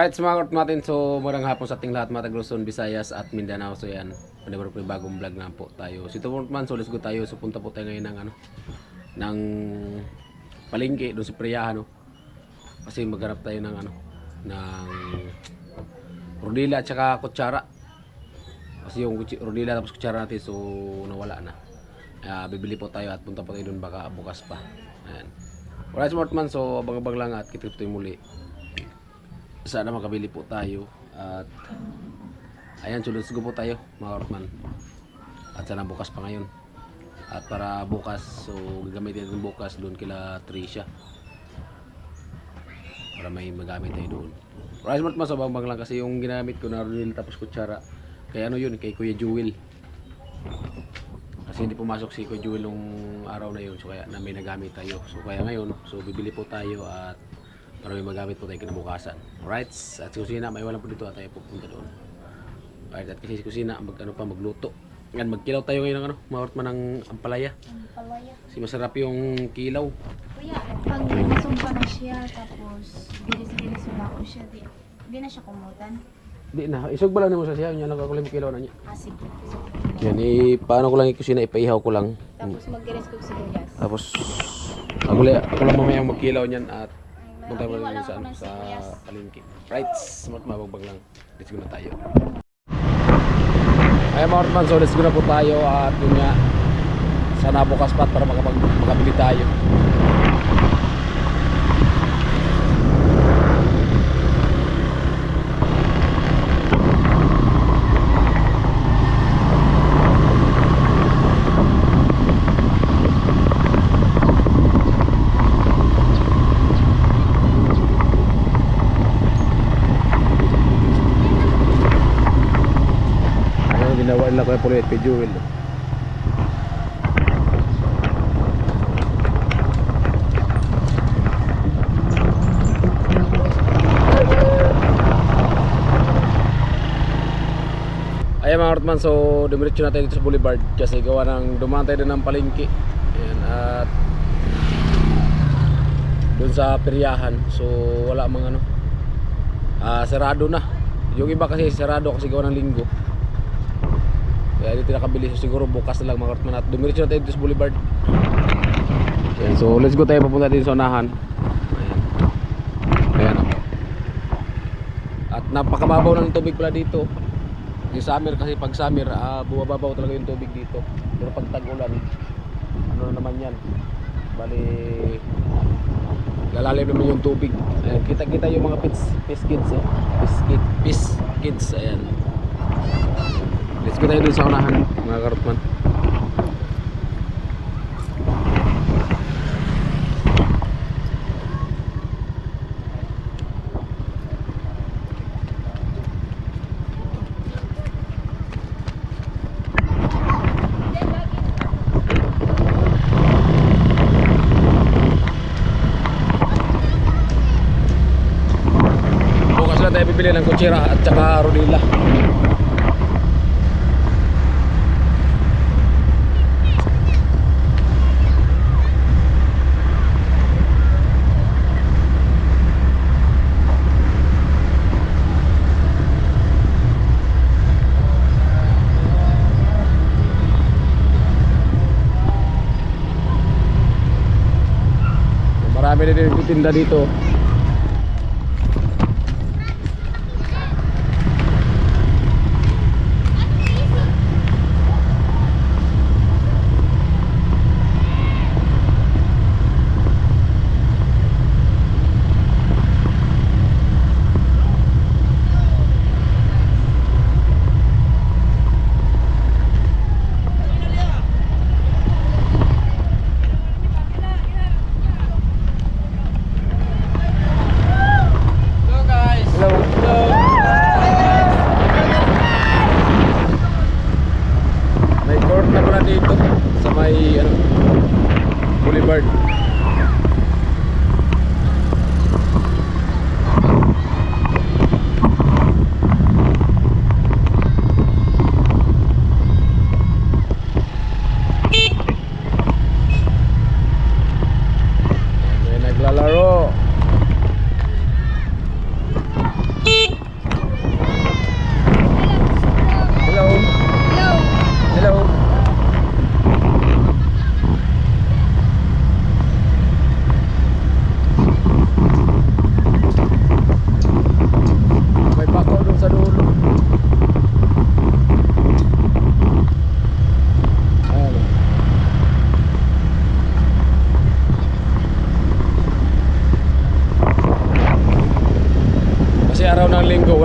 Alright, mga natin. So, magandang hapon sa ating lahat mga taga-Luzon, Visayas at Mindanao. So, yan. Panibago po yung bagong vlog na po tayo. So, ito po man, so let's go tayo. So, punta po tayo ngayon ng, ng palengke, doon sa Priyahan, no? Kasi maghanap tayo ng, ng rodila at saka kutsara. Kasi yung rodila tapos kutsara natin, so, nawala na. Bibili po tayo at punta po tayo doon baka bukas pa. Ayan. Alright, smart man. So, abang-abang lang at kita tayo muli. Sana makabili po tayo at ayan, so let's go po tayo mga Ortman. At sana bukas pa ngayon. At para bukas, so gagamitin natin bukas doon kila Tricia. Para may magamit tayo doon. Rice mart mas abang lang kasi yung ginamit ko na rin tapos kutsara. Kaya ano yun, kay Kuya Jewel. Kasi hindi pumasok si Kuya Jewel nung araw na yun. So kaya na may nagamit tayo. So kaya ngayon, so bibili po tayo at para may magamit po tayo kinabukasan. Alright, at si kusina, may walang po dito at tayo pupunta doon. Alright, at kasi si kusina, magluto. Yan, magkilaw tayo ngayon ng mga Ortman ng ampalaya. Ampalaya. Kasi masarap yung kilaw. Kuya, pag nasumpa na siya, tapos bilis-bilis na ako siya, di na siya kumutan. Di na, isog ba lang naman sa siya, yun lang ako lang kilaw na niya. Sige. Yan, paano ko lang ikusina, ipaihaw ko lang. Tapos mag-rest ko sibuyas. Tapos, ako lang mamaya magkilaw niyan at punta mo rin sa palengke. Right, smart mabagbag lang. Let's go na tayo. Ay mga Ortman, so let's go na po tayo at yun nga, sana bukas pa para makabili tayo. Ginawa nila kaya pulit kay Jewel. Ayan mga Ortman, so dumiretso natin dito sa Boulevard kasi gawa ng dumaan tayo din ng palengke. Ayan, at doon sa Priyahan, so wala mga sarado na. Yung iba kasi sarado kasi gawa ng linggo. Kaya dito nakabili, so siguro bukas na lang mga Ortman at dumiretso na tayo dito sa Boulevard. Ayan, so let's go tayo papunta dito sa unahan. Ayan. Ayan. At napakababaw ng tubig pala dito. Yung summer kasi pag summer, bumababaw talaga yung tubig dito. Pero pag tag-ulan, ano naman yan? Bali, lalalim naman yung tubig. Ayan, kita-kita yung mga fish kids fish kids, ayan. Let's go tayo dun sa unahan mga Karotman. Bukas na tayo bibili ng kutsira at saka rodila. Marami na din tinda dito. Dito sa may Boulevard. May naglalaro.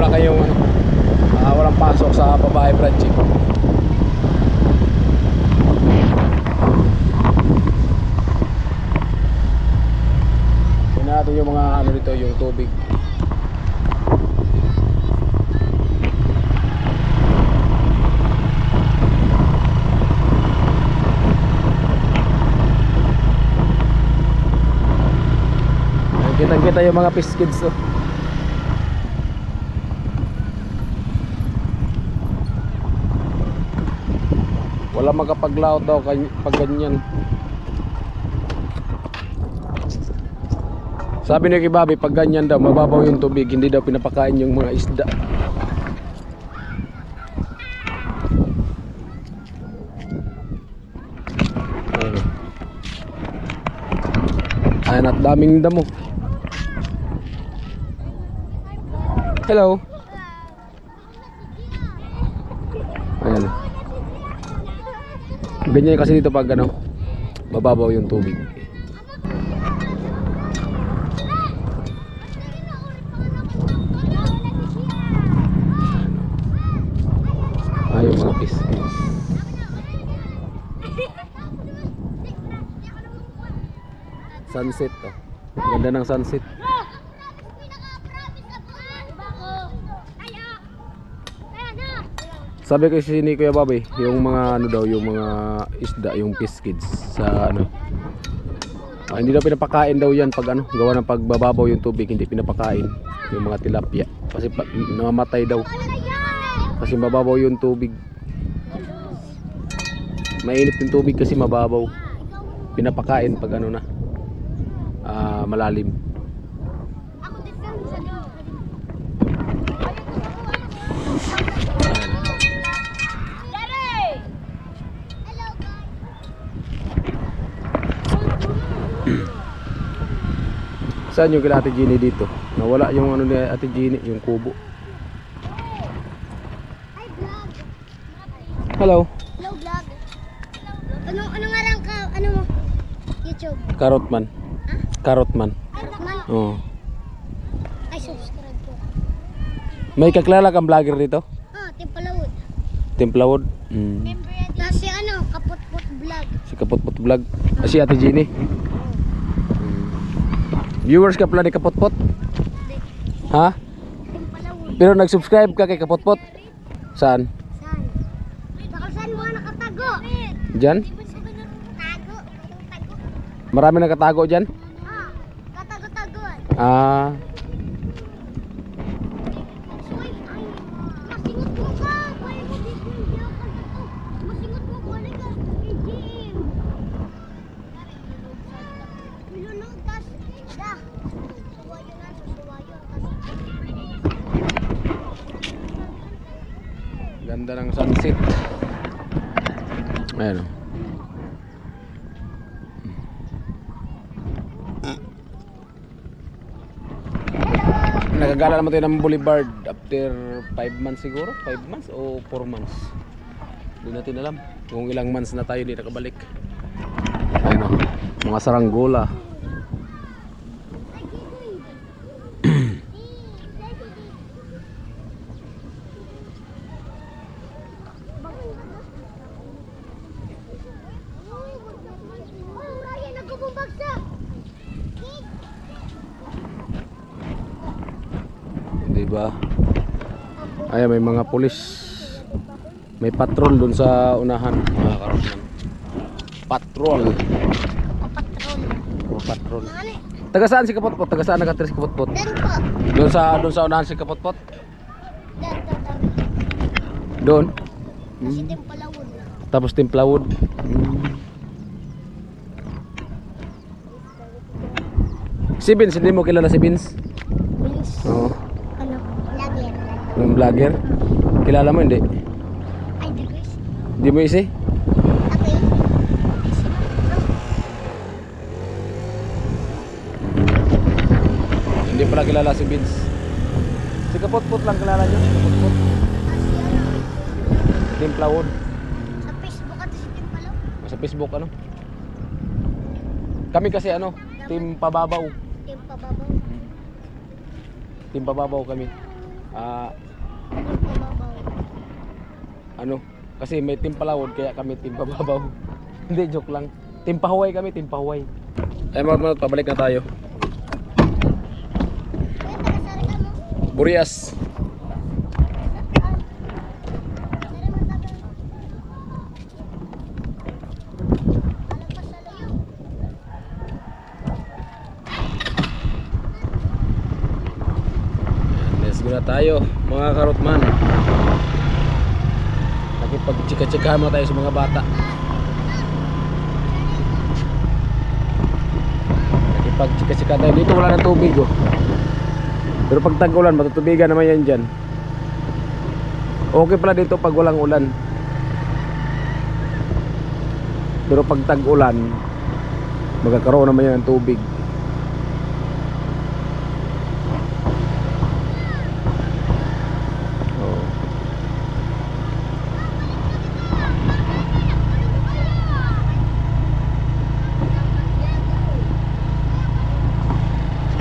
wala kayong ano, walang pasok sa babae project. Tingnan natin yung mga ano dito, yung tubig. Kita yung mga fish kids oh. Wala magkapaglaot daw pag ganyan. Sabi ni Kibabi pag ganyan daw mababaw yung tubig, hindi daw pinapakain yung mga isda. Ayan at daming damo. Hello. Ayan. Ganyan kasi dito pag ano, mababaw yung tubig. Ayun mga piskis. Sunset oh. Ganda ng sunset. Sabi ko si ni Kuya Bobby, yung mga ano daw, yung mga isda, yung fish kids sa ano. Hindi daw pinapakain daw yan pag ano, gawa ng pagbababaw yung tubig, hindi pinapakain yung mga tilapia. Kasi namamatay daw. Kasi mababaw yung tubig. Mainit yung tubig kasi mababaw. Pinapakain pag ano na, malalim. Saan yung kila Ate Jeannie dito? Nawala yung ano ni Ate Jeannie, yung kubo. Hello. Hello vlog. Ano nga lang ka, ano mo? YouTube. Carrotman. Ha? Carrotman. Man. Oo. Ay, subscribe ko. May kakilala kang vlogger dito? Timpalawod. Timplawod. Tapos si ano, Kaputput Vlog. Si Kaputput Vlog. Si Ate Jeannie. Viewers ka pala ni Kaputput? Ha? Timpalawod. Pero nag-subscribe ka kay Kaputput? Saan? Saan? Bakal saan mo nakatago? Diyan? Tago. Tago. Marami nakatago dyan? Katago-tagoan. Ah. Uy, ay, masingot mo ka. Pwede mo dito yung diyakan ito. Masingot mo ko na ka. Jim. Ilunod kas. Da. Suwayo na. Suwayo. Ganda ng sunset. Ayan o. Nagagala naman tayo ng Boulevard after 5 months siguro, 5 months o 4 months. Hindi natin alam kung ilang months na tayo hindi nakabalik. Ayun o, mga saranggola. Oh, Ryan, nagkukumbagsa. Diba? Ay, may mga pulis. May patrol dun sa unahan. Mga karotman. Patrol. Patrol. Patrol. Ano eh? Taga saan si Kaputput? Taga saan nakatira si Kaputput? Dan po. Doon sa unahan si Kaputput? Dan. Doon. Kasi Timpalawod. Tapos Timplawod. Si Vince, hindi mo kilala si Vince? Bilis. Oo. Ano? Lager. Yung vlogger? Kilala mo hindi? Ay, degrees. Hindi mo isi? Ako yun. Hindi pala kilala si Vince. Si Kaputput lang kilala niyo? Kaputput. Kasi ano? Timplawod. Sa Facebook at si Timpalaw. Sa Facebook ano? Kami kasi ano, Team Pababaw. Timpababaw. Team Pababaw kami. Ah, Ano po mabaw? ano? Kasi may timpalawod kaya kami timpababaw. Hindi, joke lang. Timpahuway kami, timpahuway. Ay mga pabalik na tayo. Kuya, taga-sari ka mo? Burias. Sari mo tagal. Alam pa sa layo. Let's go na tayo mga karotman. Nakipag-chika-chikahan mo tayo sa mga bata. Nakipag-chika-chika tayo. Dito wala ng tubig oh. Pero pag tag-ulan matutubigan naman yan dyan. Okay pala dito pag walang ulan. Pero pag tag-ulan magkakaroon naman yan ng tubig. Oh.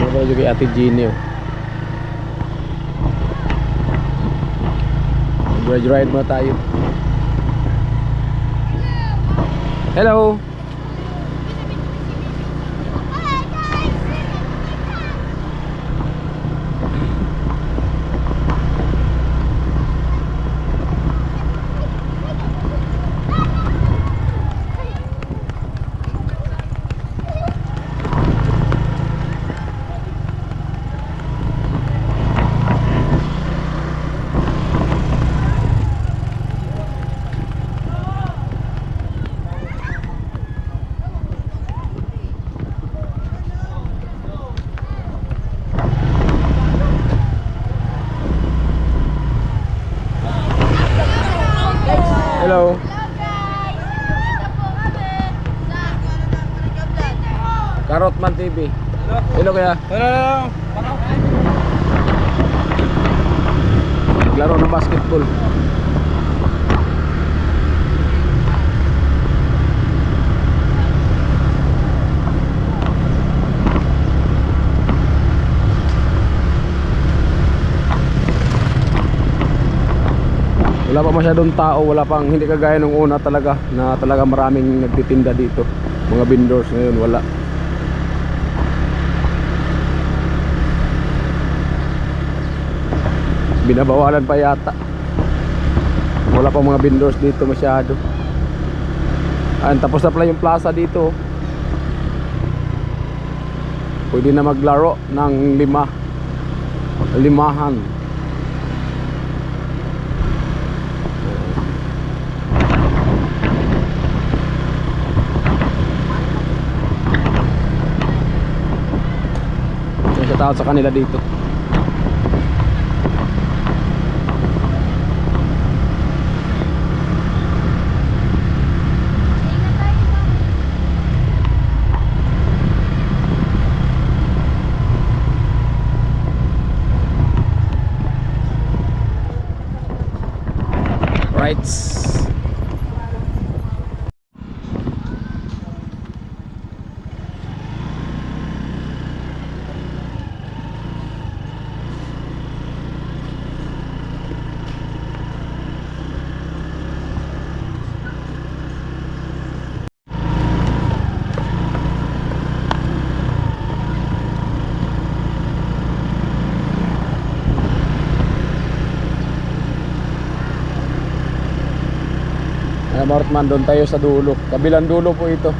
Ano juga kay Ate Jeannie oh. Ride muna tayo. Hello. Hello. Karotman TV. Hello kaya. Hello. Naglaro ng basketball. Wala pa masyadong tao, wala pang, hindi kagaya nung una talaga na talaga maraming nagtitinda dito. Mga vendors ngayon wala. Binabawalan pa yata. Wala pa mga vendors dito masyado. Ayun, tapos na pala yung plaza dito. Pwede na maglaro ng limahan. Shout out sa kanila dito. Rights. Martman, doon tayo sa dulo. Kabilang dulo po ito.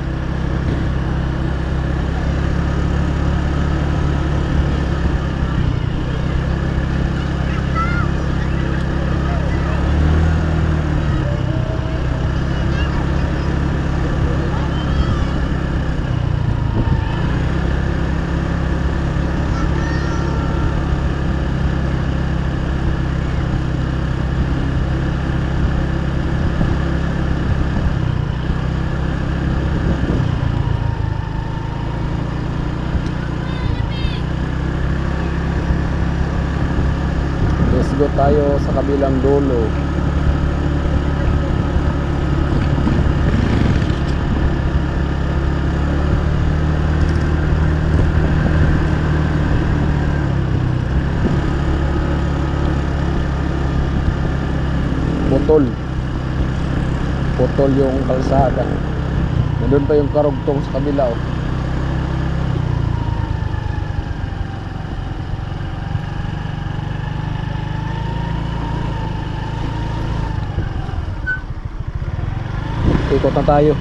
Go tayo sa kabilang dulo. putol. Putol yung kalsada. Nandun pa yung karugtong sa kabila oh. Ikot na tayo.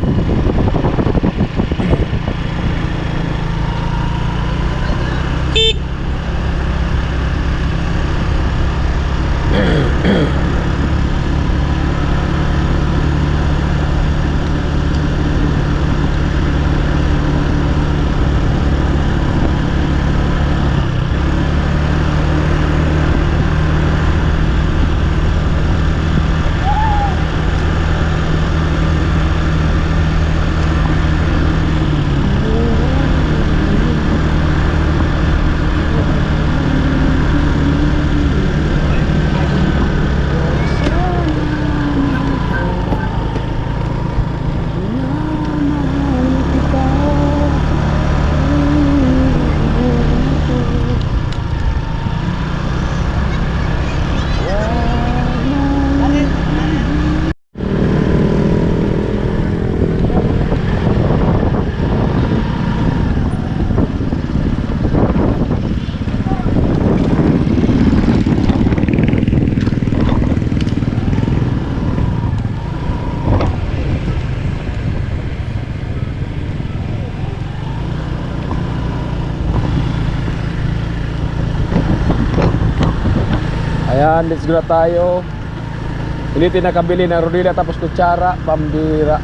Ayan, let's go na tayo. Hindi tinakabili ng rodila tapos kutsara, pambira.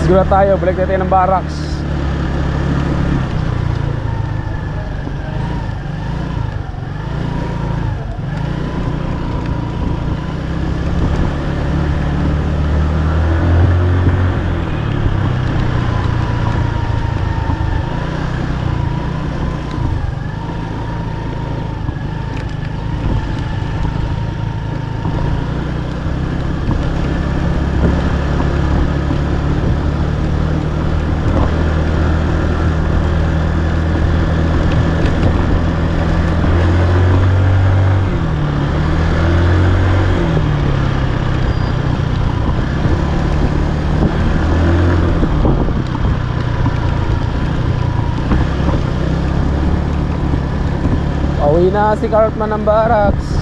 Siguro tayo, balik natin ng barracks. Pauwi na si Cartman ng barracks.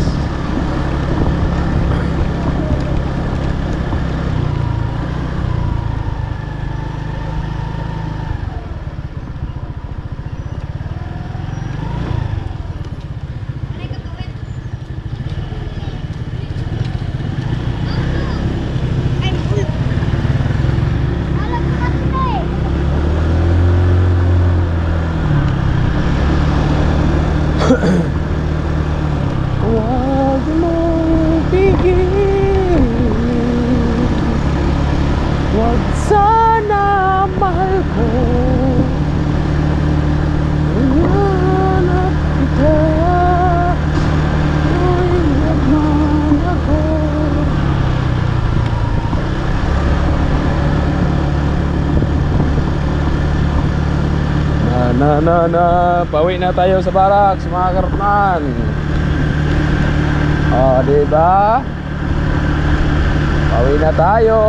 Huwag mong pigilin, huwag sana mahal ko, hinahanap kita, ay nagman ako. Pauwi na tayo sa barracks mga Cartman. O, diba? Pauwi na tayo.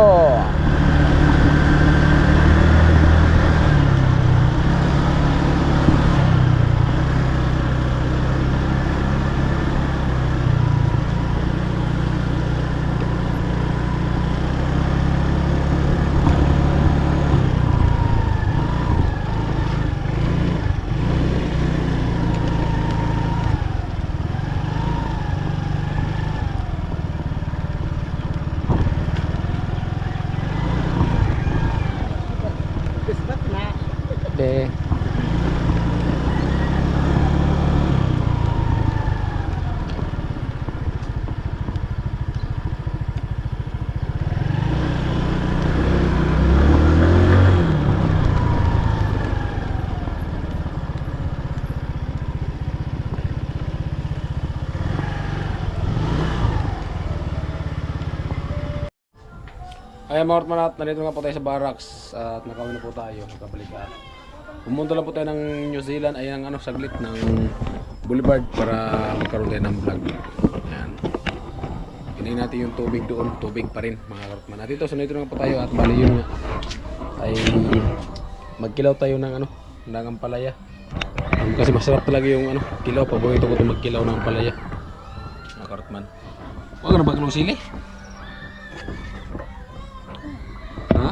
Ay mga Hortman, nandito nga po tayo sa barracks at nakauwi na po tayo, nakabalikan. Pumunta lang po tayo ng New Zealand, ay ng ano, saglit ng Boulevard para magkaroon tayo ng vlog. Ayan. Hinayin natin yung tubig doon, tubig pa rin mga Hortman. At ito, sunod nga po tayo at bali yun nga ay magkilaw tayo ng ano, ng ampalaya. Kasi masarap talaga yung ano, kilaw, paborito ko ito magkilaw ng ampalaya. Mga Hortman. Huwag na ba ng sili? Ha?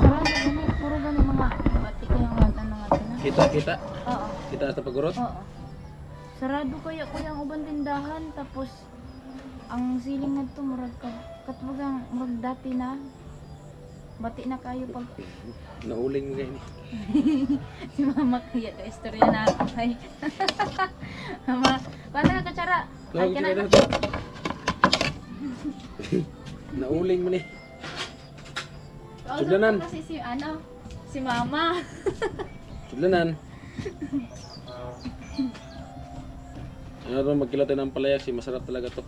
Puro ganun mga batik yung ano nga na. Kita. Oo. Kita sa pagurot. Oo. Sarado kaya ko yung ubang tindahan tapos ang siling na to murag katwagang murag dati na bati na kayo pag Nauling ngayon. si mama kaya ka istorya na ako kay mama paano ka katsara ay ka na Nauling mo ni. kausap Sudlanan. ko kasi si ano si mama Sudlanan. Ano rin magkilaw tayo ng palaya kasi masarap talaga to.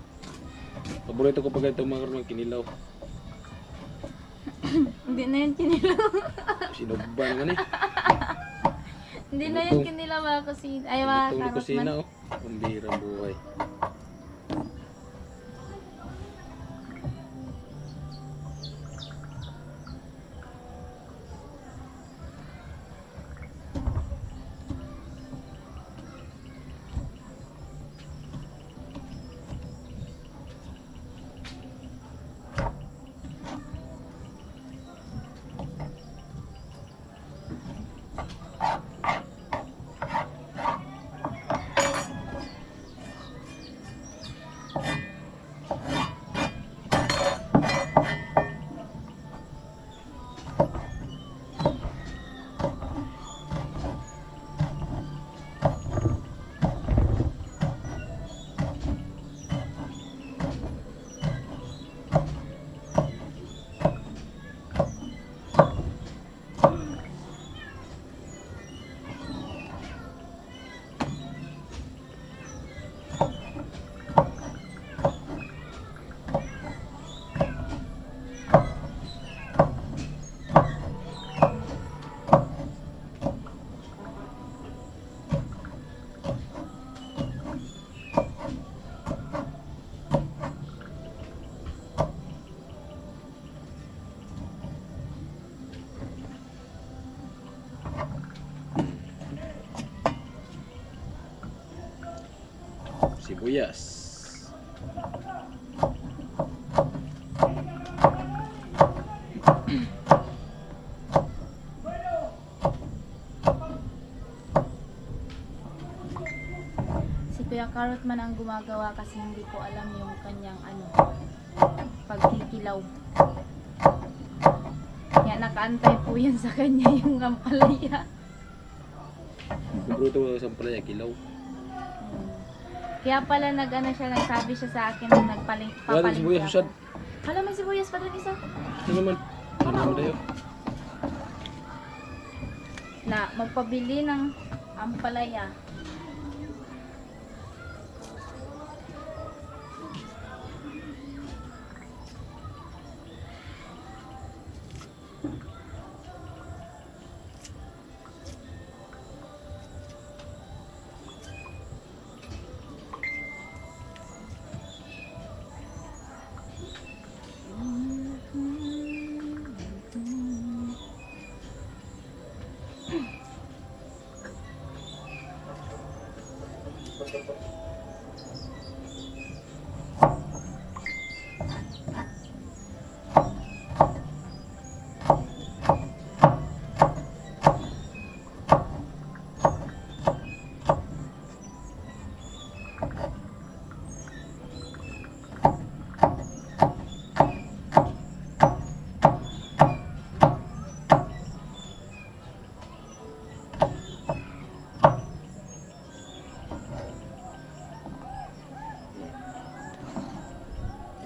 Paborito ko pag ito mga kinilaw. hindi na yun kinilaw Sinugba naman eh. hindi na yun kinilaw mga kusina ay mga Itong karot kusina man oh. Pambihirang buhay. Sibuyas. si Kuya Karot man ang gumagawa kasi hindi ko alam yung kanyang ano pagkikilaw kaya nakaantay po yan sa kanya yung ampalaya. Paborito ko sa palaya kilaw. Kaya pala nag-ano siya, nagsabi siya sa akin na Wala din sibuyas usad. Hala, may sibuyas pa doon isa. Ano naman? Ano naman tayo? Na magpabili ng ampalaya.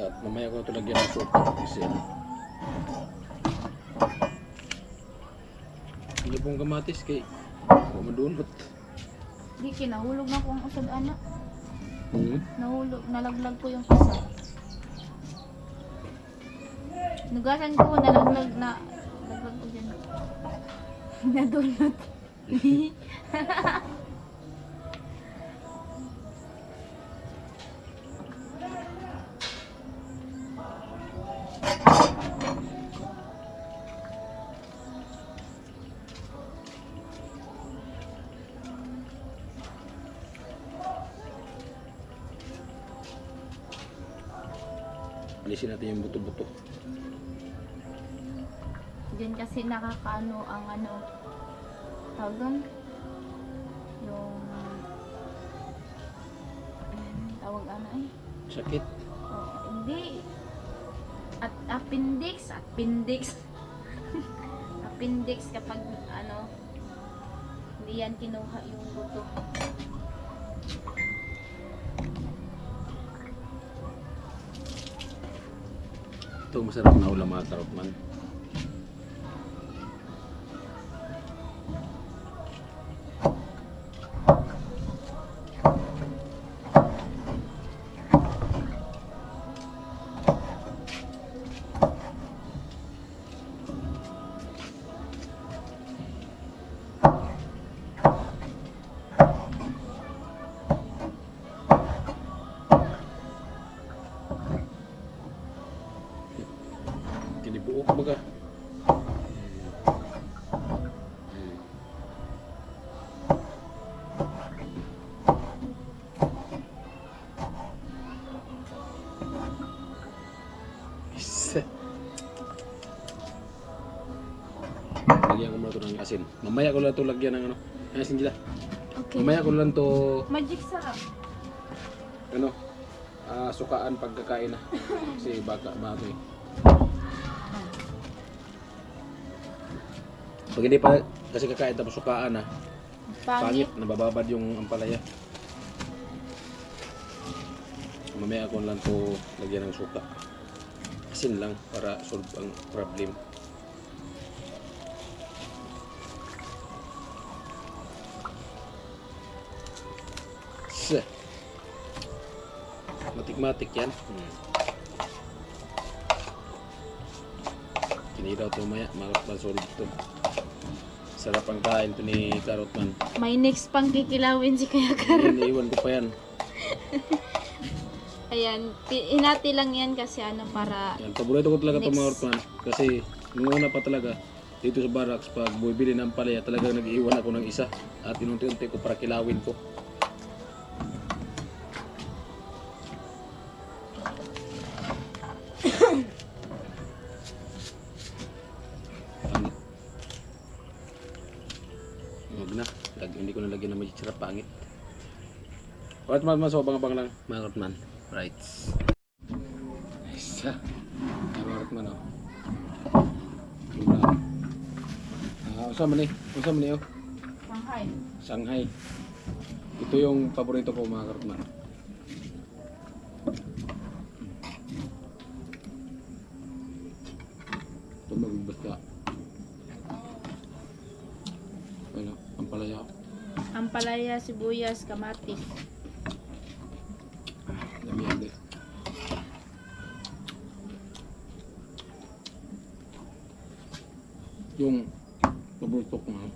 At mamaya ko na ito lagyan ng suka kasi hindi pong kamatis kay madunot. Di kinahulog na ko ang usad anak. Hmm? Nahulog, nalaglag ko yung isa. Nugasan ko, nalaglag na. Nalaglag ko dyan. Nadunot. Alisin natin yung buto-buto. Diyan kasi nakakaano ang ano, tawag doon? Yung, tawag ano eh? Sakit. Hindi. At appendix. Appendix kapag ano, hindi yan kinuha yung buto. Ito masarap na ulam mga karotman. Kinibuok baga. Lagyan ko muna ito ng asin. Mamaya ko lang ito lagyan ng ano. Asin sila. Okay. Mamaya ko lang ito Magic sarap. ano, sukaan pagkakain na. Kasi baka bago eh. Pag hindi pa kasi kakain tapos sukaan na, Pangit. nabababad yung ampalaya. Mamaya ko lang to lagyan ng suka. Asin lang para solve ang problem. Matik-matik yan. Kinilaw ito maya, solve ito. Sarap ang kain ito ni Karotman. May next pang kikilawin si Kaya Kar. Iniiwan ko pa yan. Ayan, hinati lang yan kasi ano para Yan, paborito ko talaga ito Next. mga Karotman. Kasi nung una pa talaga, dito sa barracks, pag bumibili ng palaya, talagang nag-iwan ako ng isa. At inunti-unti ko para kilawin ko. Pangit. Huwag na. Hindi ko nalagyan ng magic sarap. Pangit. Alright man, so abang-abang lang. Mga Karotman. Right. Isa. Mga Karotman oh. Usa man eh oh. Shanghai. Shanghai. Ito yung paborito ko mga Karotman. Ito magbasta. Ano, ampalaya. Ampalaya, sibuyas, kamatis. Dami yan eh. Yung paborito ko nga.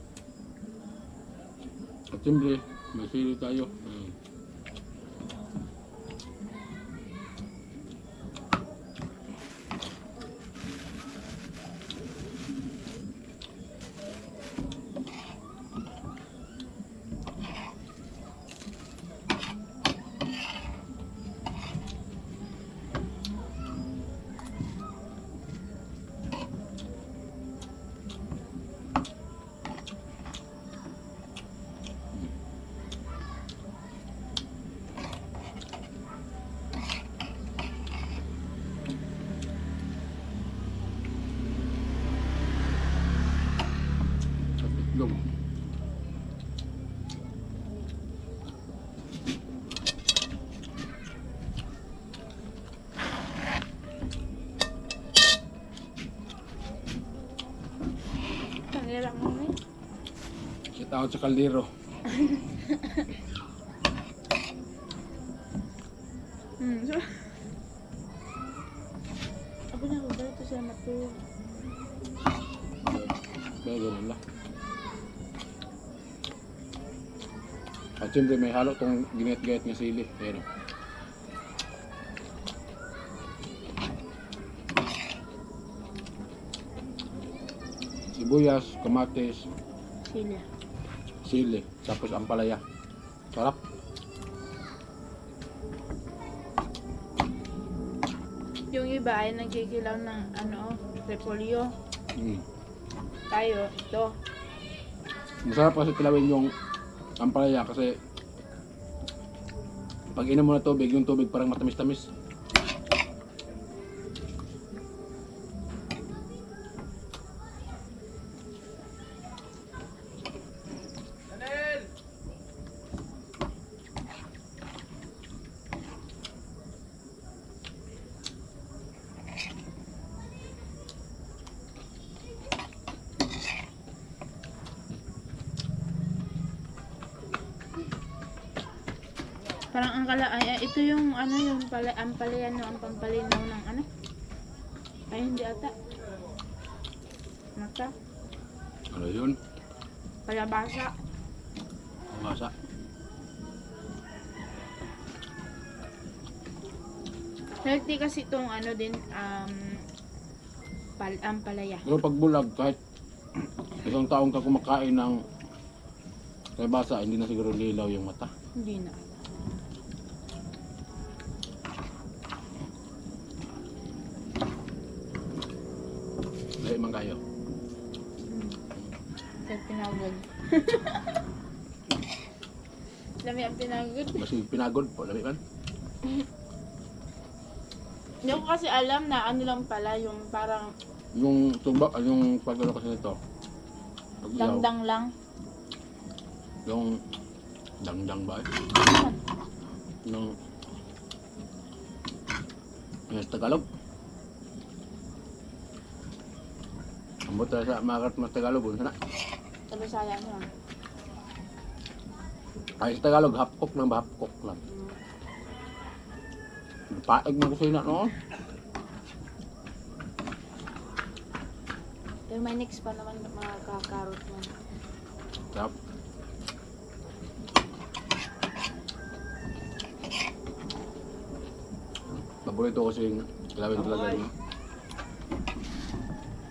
At siyempre, may sili tayo. Itlog. Tangira mo eh. Shout out sa kaldero. So, ako na, dito siya matulog. Kaya ganun lang. At siyempre may halo tong ginit-gayat nga sili. Ayan o. Sibuyas, kamatis, Sila. sili, tapos ampalaya. Sarap. Yung iba ay nagkikilaw ng ano, repolyo. Mm. Tayo, ito. Masarap kasi kilawin yung ampalaya kasi pag inom mo na tubig, yung tubig parang matamis-tamis. Parang ang kala, ay, ito yung ano, yung pala, ang palayan, ang pampalinaw ng ano. Ay, hindi ata. Mata. Ano yun? Palabasa. Masa. Healthy kasi itong ano din, ampalaya. Pero pag bulag, kahit isang taong ka kumakain ng kalabasa, hindi na siguro lilaw yung mata. Hindi na. Dahil man kayo. Sa pinagod. Lami ang pinagod. Kasi pinagod po, labi man. Hindi ko kasi alam na ano lang pala, yung parang Yung tuba, yung pagkano kasi nito. Pag iyaw, dangdang lang. yung dangdang ba? Yung sa Tagalog. Ang buta sa makat mas Tagalog, unsa na? Sa Bisaya lang. Ay sa Tagalog, hapkok lang ba? Hapkok lang. Paig mo kusina noon. Pero may next pa naman mga kakarot mo. Sarap. Paborito ko kasing kilawin talaga niya.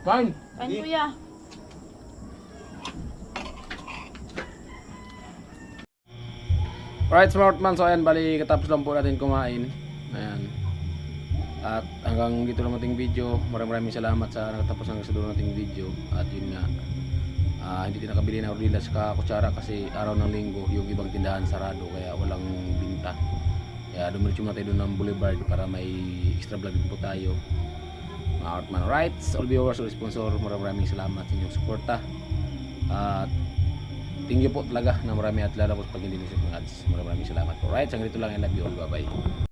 Fine! Kain kuya. Alright, smart man. So ayan, bali katapos lang po natin kumain. Ayan. At hanggang dito lang ating video. Maraming salamat sa nakatapos hanggang sa dulo nating video. At yun nga, hindi din nakabili ng ordilas ka kutsara kasi araw ng linggo yung ibang tindahan sarado kaya walang binta. Kaya dumiretso muna tayo doon ng Boulevard para may extra vlog din po tayo. Mga Outman Rights, all viewers, all sponsor, maraming salamat sa inyong suporta. At thank you po talaga na marami at lalabos pag hindi nisip ng ads. Maraming salamat po. Right, hanggang dito lang. I love you all. Bye bye.